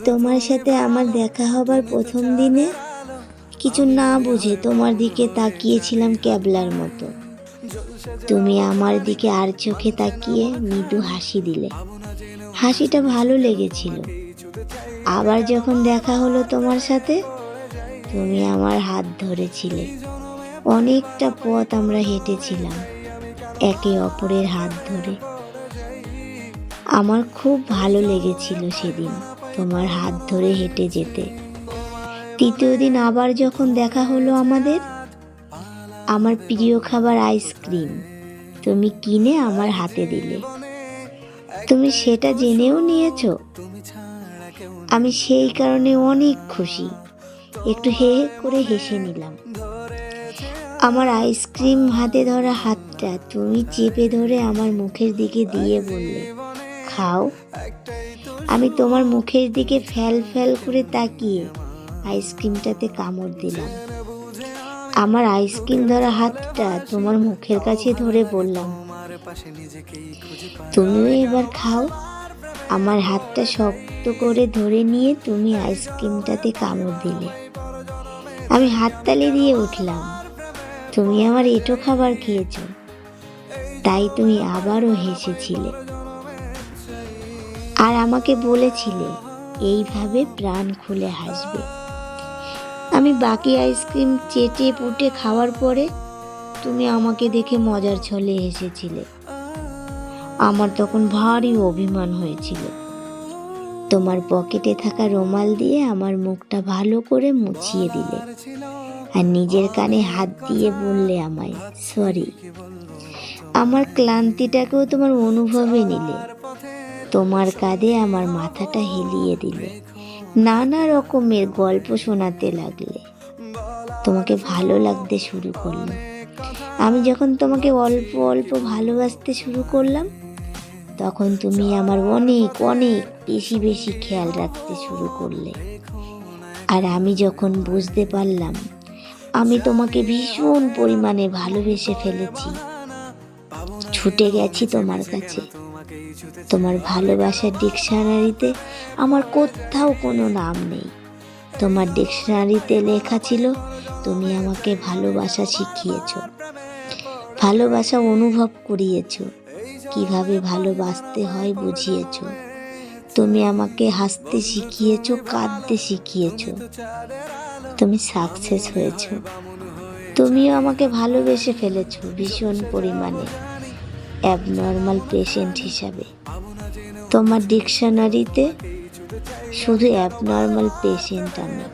তোমার সাথে আমার দেখা হবার প্রথম দিনে কিছু না বুঝে তোমার দিকে তাকিয়েছিলাম ক্যাবলার মতো। তুমি আমার দিকে আর চোখে তাকিয়ে মৃদু হাসি দিলে। হাসিটা ভালো লেগেছিল। আবার যখন দেখা হলো তোমার সাথে, তুমি আমার হাত ধরেছিলে। অনেকটা পথ আমরা হেঁটেছিলাম একে অপরের হাত ধরে। আমার খুব ভালো লেগেছিল সেদিন তোমার হাত ধরে হেঁটে যেতে। তৃতীয় দিন আবার যখন দেখা হলো আমাদের, আমার প্রিয় খাবার আইসক্রিম তুমি কিনে আমার হাতে দিলে। তুমি সেটা জেনেও নিয়েছো। আমি সেই কারণে অনেক খুশি। একটু হে হে করে হেসে নিলাম। আমার আইসক্রিম হাতে ধরা হাতটা তুমি চেপে ধরে আমার মুখের দিকে দিয়ে বললে, খাও। আমি তোমার মুখের দিকে ফ্যাল ফ্যাল করে তাকিয়ে আইসক্রিমটাতে কামড় দিলাম। আমার আইসক্রিম ধরা হাতটা তোমার মুখের কাছে ধরে বললাম, তুমিও এবার খাও। আমার হাতটা শক্ত করে ধরে নিয়ে তুমি আইসক্রিমটাতে কামড় দিলে। আমি হাততালি দিয়ে উঠলাম। তুমি আমার এঁটো খাবার খেয়েছো, তাই তুমি আবারও হেসেছিলে আর আমাকে বলেছিলে এইভাবে প্রাণ খুলে হাসবে। আমি বাকি আইসক্রিম চেটে পুটে খাওয়ার পরে তুমি আমাকে দেখে মজার ছলে হেসেছিলে। আমার তখন ভারী অভিমান হয়েছিল। তোমার পকেটে থাকা রুমাল দিয়ে আমার মুখটা ভালো করে মুছিয়ে দিলে আর নিজের কানে হাত দিয়ে বললে আমায় সরি। আমার ক্লান্তিটাকেও তোমার অনুভবে নিলে। তোমার কাঁধে আমার মাথাটা হেলিয়ে দিলে। নানা রকমের গল্প শোনাতে লাগলে। তোমাকে ভালো লাগতে শুরু করলো। আমি যখন তোমাকে অল্প অল্প ভালোবাসতে শুরু করলাম, তখন তুমি আমার অনেক অনেক বেশি বেশি খেয়াল রাখতে শুরু করলে। আর আমি যখন বুঝতে পারলাম আমি তোমাকে ভীষণ পরিমাণে ভালোবেসে ফেলেছি, ছুটে গেছি তোমার কাছে। তোমার ভালোবাসার ডিকশনারিতে আমার কোথাও কোনো নাম নেই। তোমার ডিকশনারিতে লেখা ছিল তুমি আমাকে ভালোবাসা শিখিয়েছ, ভালোবাসা অনুভব করিয়েছ, কিভাবে ভালোবাসতে হয় বুঝিয়েছ। তুমি আমাকে হাসতে শিখিয়েছ, কাঁদতে শিখিয়েছ। তুমি সাকসেস হয়েছ। তুমিও আমাকে ভালোবেসে ফেলেছ ভীষণ পরিমাণে, অ্যাবনর্মাল পেশেন্ট হিসাবে। তোমার ডিকশনারিতে শুধু অ্যাবনর্মাল পেশেন্ট আমি।